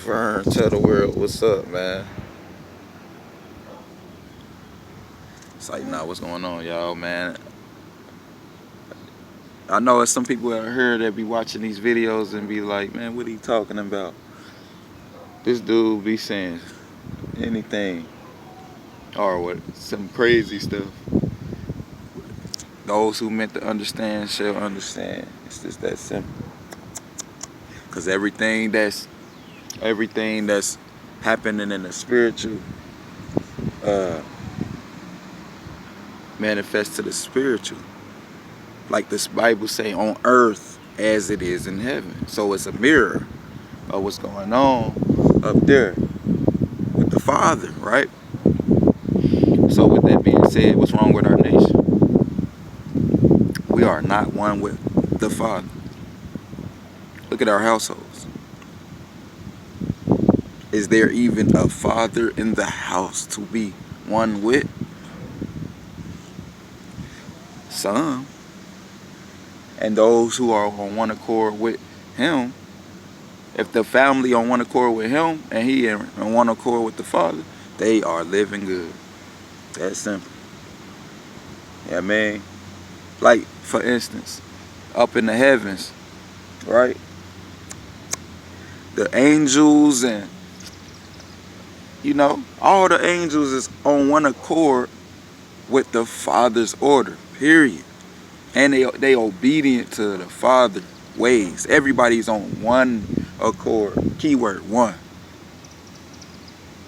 Fern, tell the world what's up, man. It's like, nah, what's going on, y'all, man? I know there's some people out here that be watching these videos and be like, man, what are you talking about? This dude be saying anything or what, some crazy stuff. Those who meant to understand shall understand. It's just that simple. Cause everything that's happening in the spiritual manifests to the spiritual. Like this Bible say, on earth as it is in heaven. So it's a mirror of what's going on up there with the Father, right? So with that being said, what's wrong with our nation? We are not one with the Father. Look at our households. Is there even a father in the house to be one with? Some. And those who are on one accord with him, if the family on one accord with him and he on one accord with the Father, they are living good. That's simple. Yeah, man. Like, for instance, up in the heavens, right? The angels and, all the angels is on one accord with the Father's order, period. And they obedient to the Father's ways. Everybody's on one accord. Keyword, one.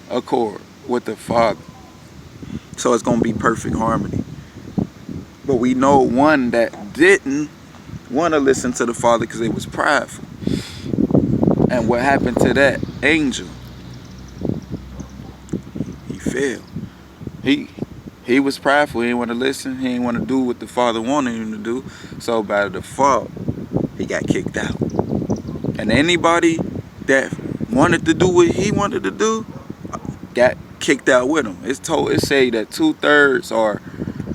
Accord with the Father. So it's going to be perfect harmony. But we know one that didn't want to listen to the Father because it was prideful. And what happened to that angel? He failed. He was prideful. He didn't want to listen. He didn't want to do what the Father wanted him to do. So by default, he got kicked out. And anybody that wanted to do what he wanted to do got kicked out with him. It say that 2/3 or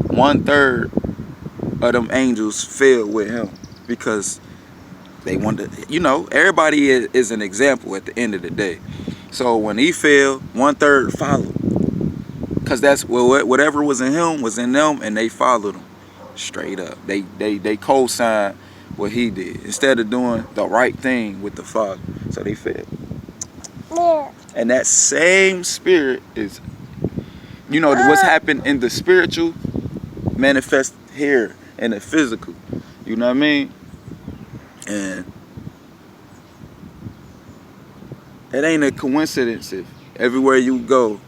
1/3 of them angels fell with him because they wanted to, everybody is an example at the end of the day. So when he fell, 1/3 followed. Because that's whatever was in him was in them, and they followed him straight up. They co-signed what he did instead of doing the right thing with the Father. So they failed. Yeah. And that same spirit is, what's happened in the spiritual manifest here in the physical. You know what I mean? And it ain't a coincidence if everywhere you go,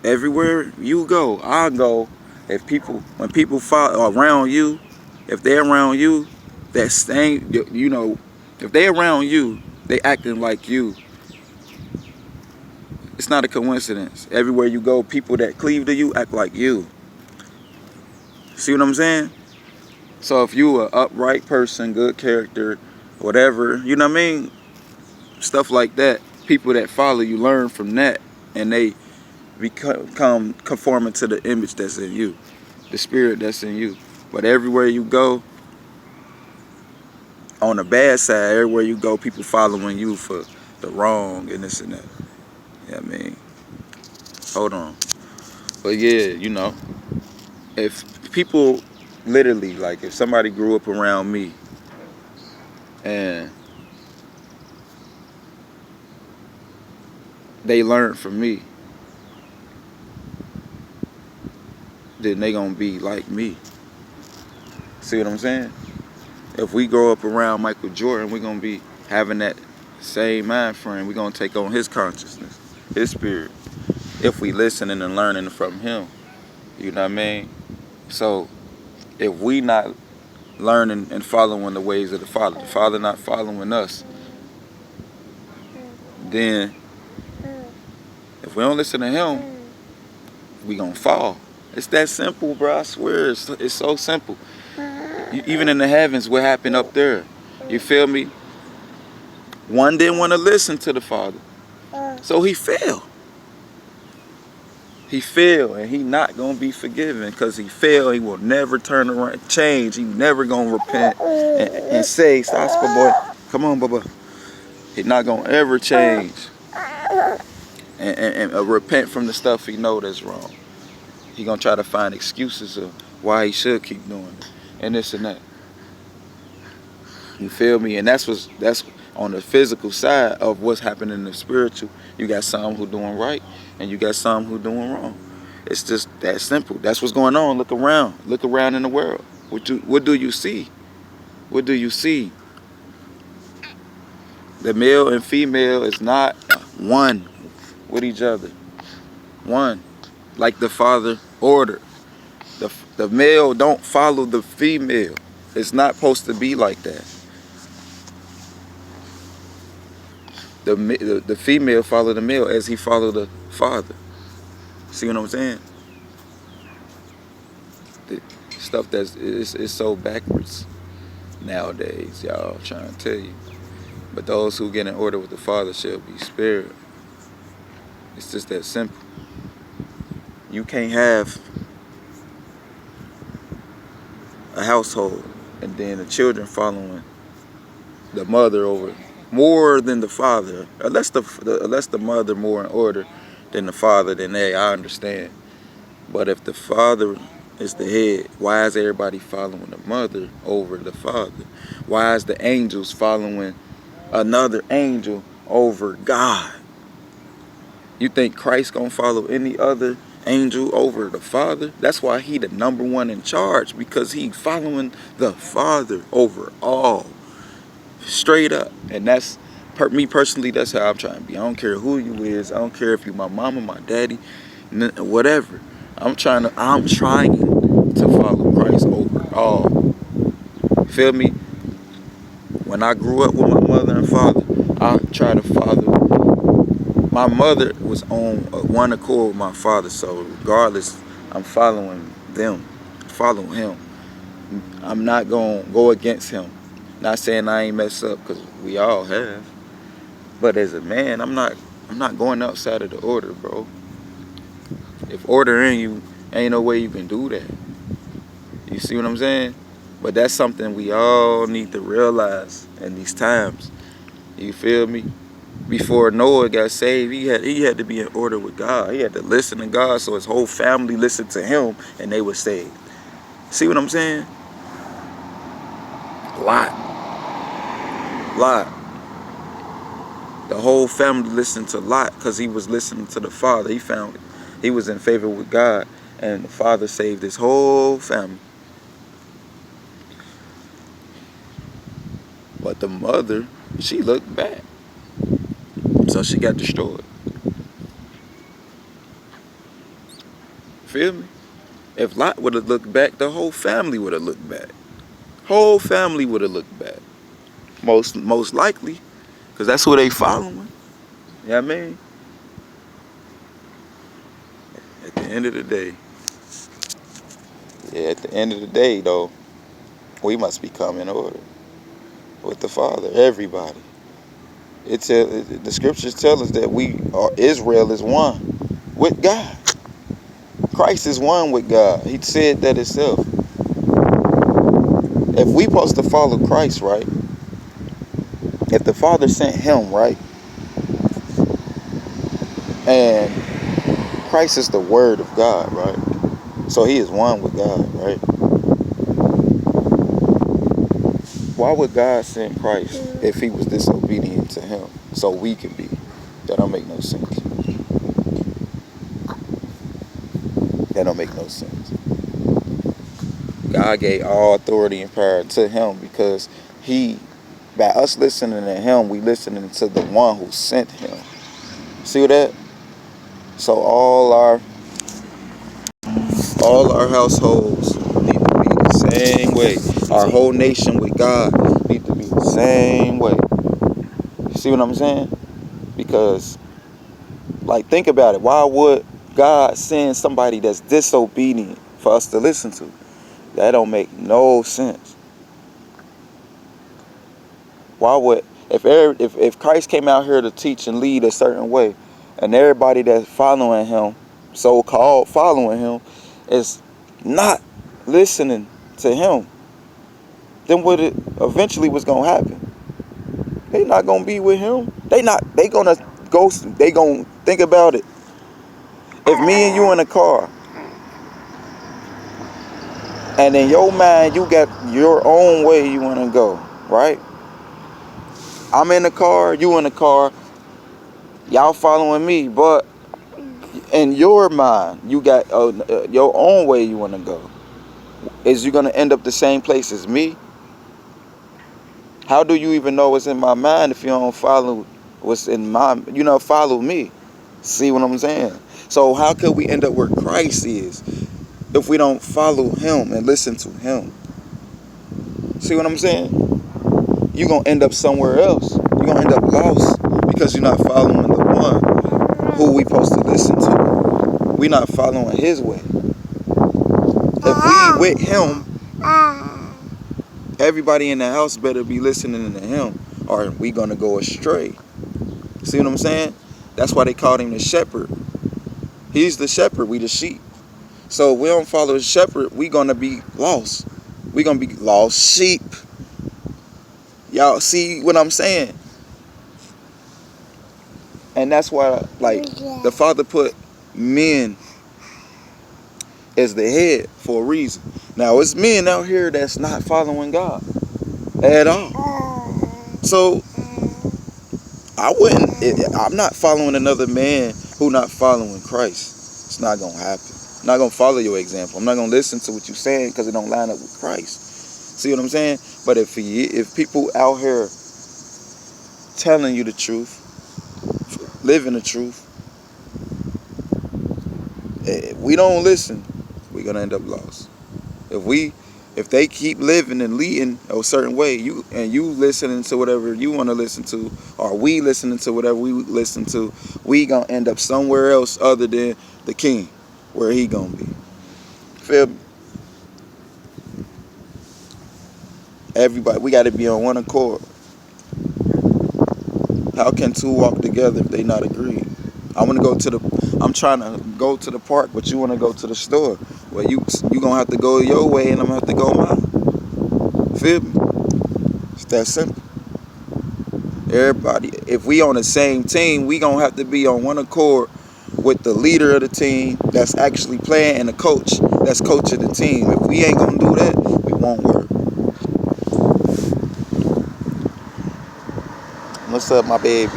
I'll go. When people follow around you, if they're around you, that same, if they're around you, they acting like you. It's not a coincidence. Everywhere you go, people that cleave to you act like you. See what I'm saying? So if you an upright person, good character, whatever, you know what I mean? Stuff like that. People that follow you learn from that, and they become conforming to the image that's in you, the spirit that's in you. But everywhere you go, on the bad side, everywhere you go, people following you for the wrong and this and that. Yeah, I mean, hold on. But yeah, if people literally, like if somebody grew up around me and they learned from me, then they gonna be like me. See what I'm saying? If we grow up around Michael Jordan, we're gonna be having that same mind frame. We're gonna take on his consciousness, his spirit, if we listening and learning from him. You know what I mean? So if we not learning and following the ways of the Father not following us, then if we don't listen to him, we gonna fall. It's that simple, bro. I swear, it's so simple. Even in the heavens, what happened up there? You feel me? One didn't want to listen to the Father, so he fell. He fell, and he not gonna be forgiven because he fell. He will never turn around, change. He never gonna repent and say, "Stop, boy. Come on, Bubba." He's not gonna ever change and repent from the stuff he know that's wrong. He gonna try to find excuses of why he should keep doing it and this and that. You feel me? And that's on the physical side of what's happening in the spiritual. You got some who doing right and you got some who doing wrong. It's just that simple. That's what's going on. Look around. Look around in the world. What do you see? What do you see? The male and female is not one with each other. One. Like the Father ordered. The male don't follow the female. It's not supposed to be like that. The female follow the male as he followed the Father. See what I'm saying? The stuff it's so backwards nowadays, y'all. I'm trying to tell you. But those who get in order with the Father shall be spared. It's just that simple. You can't have a household and then the children following the mother over more than the father. Unless the mother more in order than the father, then hey, I understand. But if the father is the head, why is everybody following the mother over the father? Why is the angels following another angel over God? You think Christ gonna follow any other angel over the Father? That's why he the number one in charge, because he following the Father over all. Straight up. And that's me personally, that's how I'm trying to be. I don't care who you is. I don't care if you my mama, my daddy, whatever. I'm trying to follow Christ over all. Feel me? When I grew up with my mother and father, I try to follow. My mother was on one accord with my father, so regardless, I'm following them, following him. I'm not gonna go against him. Not saying I ain't mess up, because we all have. But as a man, I'm not going outside of the order, bro. If order in you, ain't no way you can do that. You see what I'm saying? But that's something we all need to realize in these times. You feel me? Before Noah got saved, he had to be in order with God. He had to listen to God, so his whole family listened to him and they were saved. See what I'm saying? Lot. The whole family listened to Lot because he was listening to the Father. He was in favor with God, and the Father saved his whole family. But the mother, she looked back, so she got destroyed. Feel me? If Lot would have looked back, the whole family would have looked back. Whole family would have looked back. Most likely, because that's who they following. You know what I mean? At the end of the day, though, we must become in order with the Father. Everybody. The scriptures tell us that Israel is one with God. Christ is one with God. He said that himself. If we supposed to follow Christ, right? If the Father sent him, right? And Christ is the Word of God, right? So he is one with God, right? Why would God send Christ if he was disobedient to him so we could be? That don't make no sense. That don't make no sense. God gave all authority and power to him because by us listening to him, we listening to the one who sent him. See that? So all our households need to be the same way. Our whole nation with God need to be the same way. See what I'm saying? Because, like, think about it. Why would God send somebody that's disobedient for us to listen to? That don't make no sense. Why would, if Christ came out here to teach and lead a certain way, and everybody that's following him, so-called following him, is not listening to him, then what it eventually was going to happen? They not gonna be with him. They gonna go. They gonna think about it. If me and you in a car, and in your mind you got your own way you wanna go, right? I'm in the car, you in the car, y'all following me, but in your mind you got your own way you wanna go. Is you gonna end up the same place as me? How do you even know what's in my mind if you don't follow what's in my, follow me? See what I'm saying? So how could we end up where Christ is if we don't follow him and listen to him? See what I'm saying? You're going to end up somewhere else. You're going to end up lost because you're not following the one who we supposed to listen to. We're not following his way. If we with him, everybody in the house better be listening to him or we going to go astray. See what I'm saying? That's why they called him the shepherd. He's the shepherd, we the sheep. So if we don't follow the shepherd, we gonna be lost. We gonna be lost sheep. Y'all see what I'm saying? And that's why, like, the Father put men as the head for a reason. Now it's men out here that's not following God at all. So I'm not following another man who not following Christ. It's not gonna happen. I'm not gonna follow your example. I'm not gonna listen to what you're saying because it don't line up with Christ. See what I'm saying? But if people out here telling you the truth, living the truth, if we don't listen, we're gonna end up lost. If they keep living and leading a certain way, you listening to whatever you want to listen to, or we listening to whatever we listen to, we gonna end up somewhere else other than the King, where he gonna be. Feel me? Everybody, we got to be on one accord. How can two walk together if they not agreed? I'm trying to go to the park, but you want to go to the store. Well, you gonna have to go your way, and I'm gonna have to go mine. Feel me? It's that simple. Everybody, if we on the same team, we gonna have to be on one accord with the leader of the team that's actually playing and the coach that's coaching the team. If we ain't gonna do that, we won't work. What's up, my baby?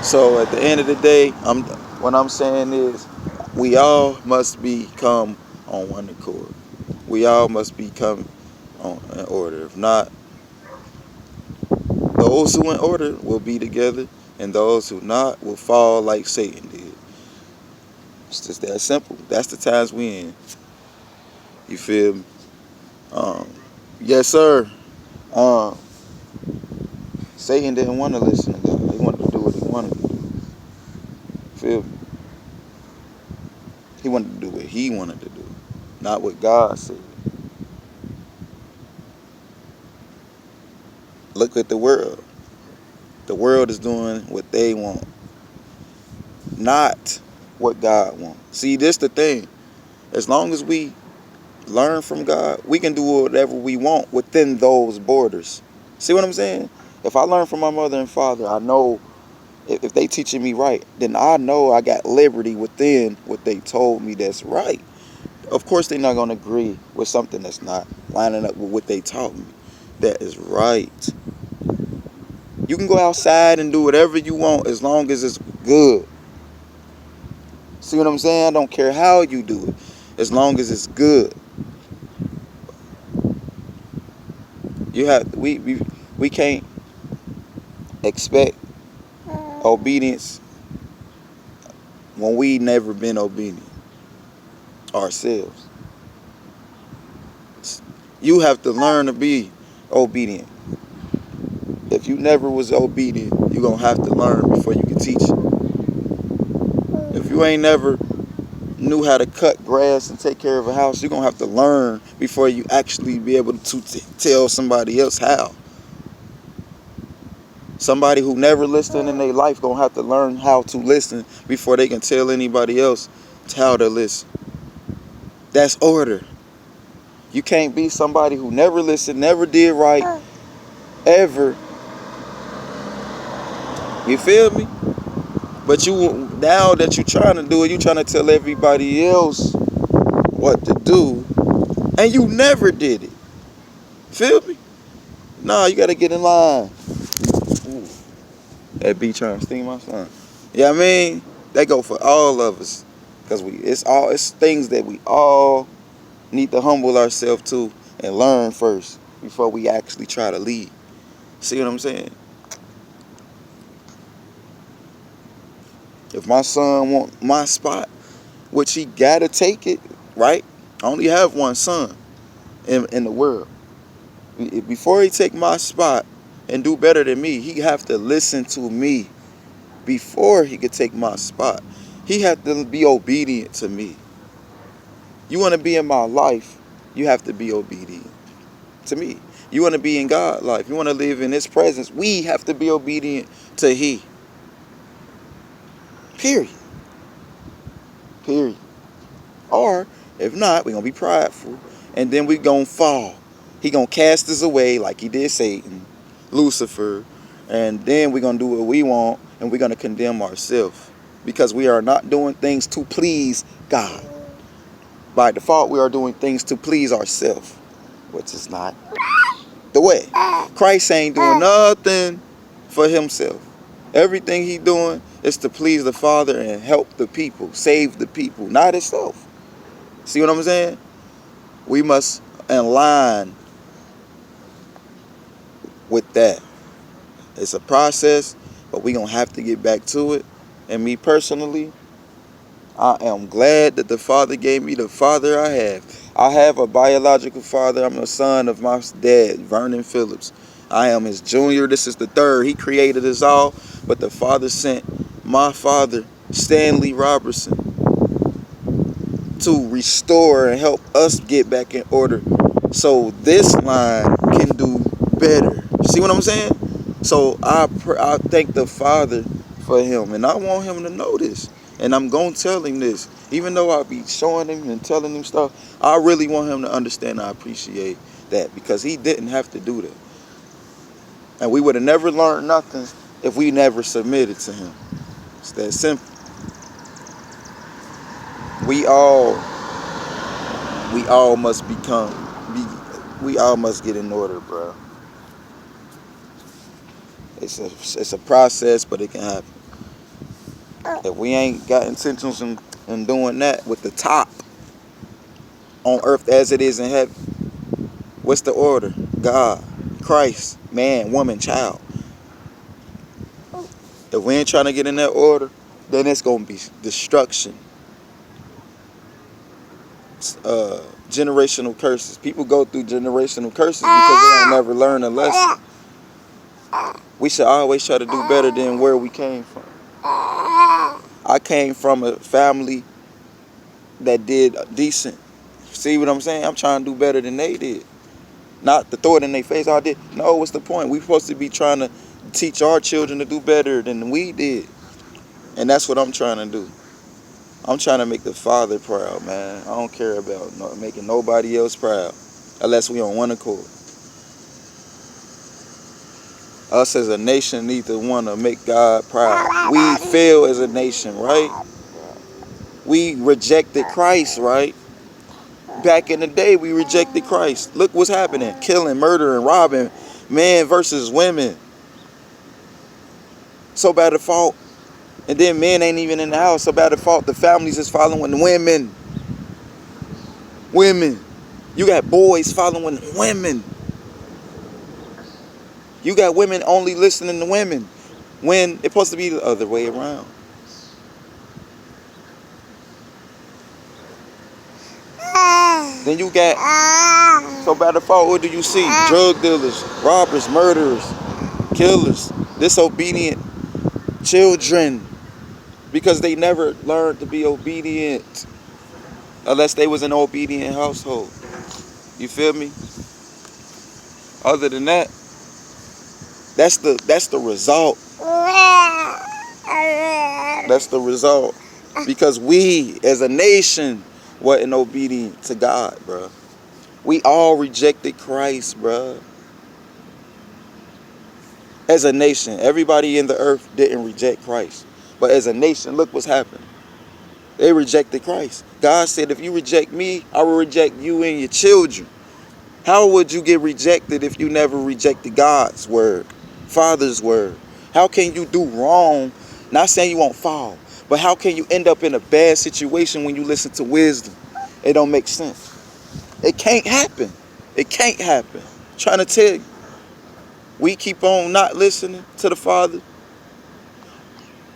So at the end of the day, what I'm saying is, we all must become on one accord. We all must become on in order. If not, those who in order will be together, and those who not will fall like Satan did. It's just that simple. That's the times we in. You feel me? Yes, sir. Um, Satan didn't want to listen to God. He wanted to do what he wanted to do. Feel me? He wanted to do what he wanted to do, not what God said. Look at the world. The world is doing what they want, not what God wants. See, this the thing. As long as we learn from God, we can do whatever we want within those borders. See what I'm saying? If I learn from my mother and father, I know if they teaching me right, then I know I got liberty within what they told me that's right. Of course, they're not going to agree with something that's not lining up with what they taught me that is right. You can go outside and do whatever you want as long as it's good. See what I'm saying? I don't care how you do it, as long as it's good. You have we can't expect obedience when we never been obedient ourselves. You have to learn to be obedient. If you never was obedient, you're going to have to learn before you can teach it. If you ain't never knew how to cut grass and take care of a house, you're going to have to learn before you actually be able to tell somebody else how. Somebody who never listened in their life going to have to learn how to listen before they can tell anybody else how to listen. That's order. You can't be somebody who never listened, never did right, ever, You feel me? But you, now that you trying to do it, you trying to tell everybody else what to do, and you never did it. Feel me? Nah, you gotta get in line. Ooh, that bee trying to sting my son. Yeah, I mean, that go for all of us, cause it's things that we all need to humble ourselves to and learn first before we actually try to lead. See what I'm saying? If my son want my spot, which he gotta take it, right? I only have one son in the world. Before he take my spot and do better than me, he have to listen to me before he could take my spot. He have to be obedient to me. You want to be in my life, you have to be obedient to me. You want to be in God's life, you want to live in his presence, we have to be obedient to he. Period. Period. Or if not, we're going to be prideful and then we going to fall. He going to cast us away like he did Satan, Lucifer, and then we're going to do what we want and we're going to condemn ourselves because we are not doing things to please God. By default, we are doing things to please ourselves, which is not the way. Christ ain't doing nothing for himself. Everything he doing is to please the Father and help the people, save the people, not himself. See what I'm saying? We must align with that. It's a process, but we gonna have to get back to it. And me personally, I am glad that the Father gave me the father I have. I have a biological father. I'm the son of my dad, Vernon Phillips. I am his junior. This is the third. He created us all, but the Father sent my father, Stanley Robertson, to restore and help us get back in order so this line can do better. See what I'm saying? So I thank the Father for him, and I want him to know this, and I'm gonna tell him this. Even though I'll be showing him and telling him stuff, I really want him to understand I appreciate that because he didn't have to do that, and we would have never learned nothing if we never submitted to him. It's that simple. We all must we all must get in order, bro. It's a process, but it can happen. If we ain't got intentions in doing that with the top on earth as it is in heaven, what's the order? God, Christ, man, woman, child. If we ain't trying to get in that order, then it's gonna be destruction. Generational curses. People go through generational curses because they ain't never learned a lesson. We should always try to do better than where we came from. I came from a family that did decent. See what I'm saying? I'm trying to do better than they did. Not to throw it in their face. I did. No, what's the point? We're supposed to be trying to teach our children to do better than we did. And that's what I'm trying to do. I'm trying to make the Father proud, man. I don't care about making nobody else proud. Unless we on one accord. Us as a nation need to want to make God proud. We fail as a nation, right? We rejected Christ, right? Back in the day, we rejected Christ. Look what's happening. Killing, murdering, robbing, men versus women. So by default. And then men ain't even in the house. So by default, the families is following the women. Women. You got boys following women. You got women only listening to women. When it's supposed to be the other way around. Then you got, so by default, what do you see? Drug dealers, robbers, murderers, killers, disobedient children. Because they never learned to be obedient. Unless they was in an obedient household. You feel me? Other than that, that's the result. That's the result. Because we, as a nation, wasn't obedient to God, bro. We all rejected Christ, bro. As a nation, everybody in the earth didn't reject Christ. But as a nation, look what's happened. They rejected Christ. God said, if you reject me, I will reject you and your children. How would you get rejected if you never rejected God's word, Father's word? How can you do wrong? Not saying you won't fall, but how can you end up in a bad situation when you listen to wisdom? It don't make sense. It can't happen. It can't happen. I'm trying to tell you. We keep on not listening to the Father,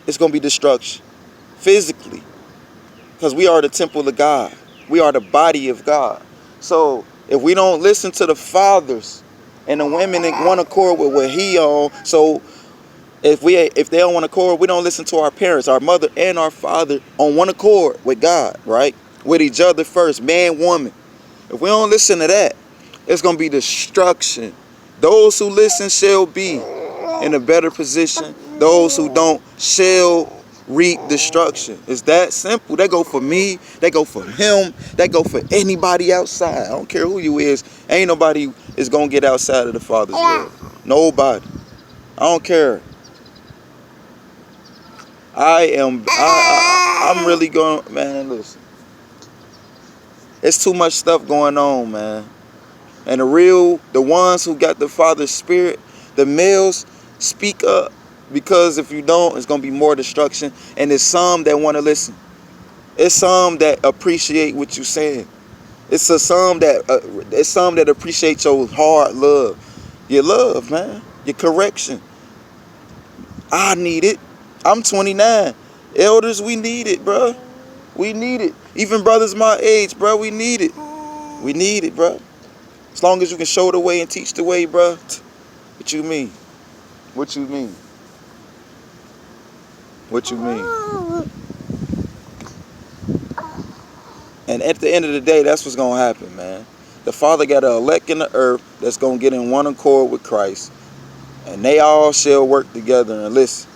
it's going to be destruction. Physically. Because we are the temple of God. We are the body of God. So if we don't listen to the fathers and the women in one accord with what he on, so if they don't want accord, we don't listen to our parents, our mother and our father on one accord with God, right? With each other first, man, woman. If we don't listen to that, it's going to be destruction. Those who listen shall be in a better position. Those who don't shall reap destruction. It's that simple. They go for me. They go for him. They go for anybody outside. I don't care who you is. Ain't nobody is going to get outside of the Father's will. Nobody. I don't care. I'm really going, man, listen. It's too much stuff going on, man. And the ones who got the Father's spirit, the males, speak up. Because if you don't, it's going to be more destruction. And there's some that want to listen. It's some that appreciate what you're saying. It's some that appreciate your hard love. Your love, man. Your correction. I need it. I'm 29. Elders, we need it, bro. We need it. Even brothers my age, bro, we need it. We need it, bro. As long as you can show the way and teach the way, bro. What you mean? What you mean? What you mean? And at the end of the day, that's what's going to happen, man. The Father got an elect in the earth that's going to get in one accord with Christ. And they all shall work together and listen.